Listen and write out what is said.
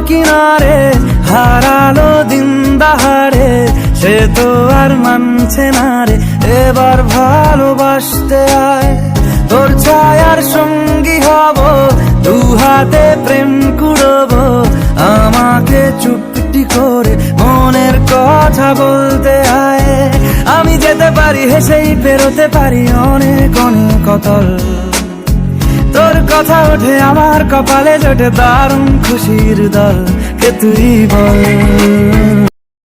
কিনারে হারালো দিন দাহাড়ে, সে তো আর মানছে না রে। এবার ভালোবাসতে আয়, তোর ছায়ার সঙ্গী হব, দু হাতে প্রেম কুড়বো। আমাকে চুপটি করে মনের কথা বলতে আয়। আমি যেতে পারি হেসেই পেরোতে পারি অনেক অনেক অতল। তোর কথা ওঠে আমার কপালে জোটে দারুণ খুশির দল। কে তুই বল।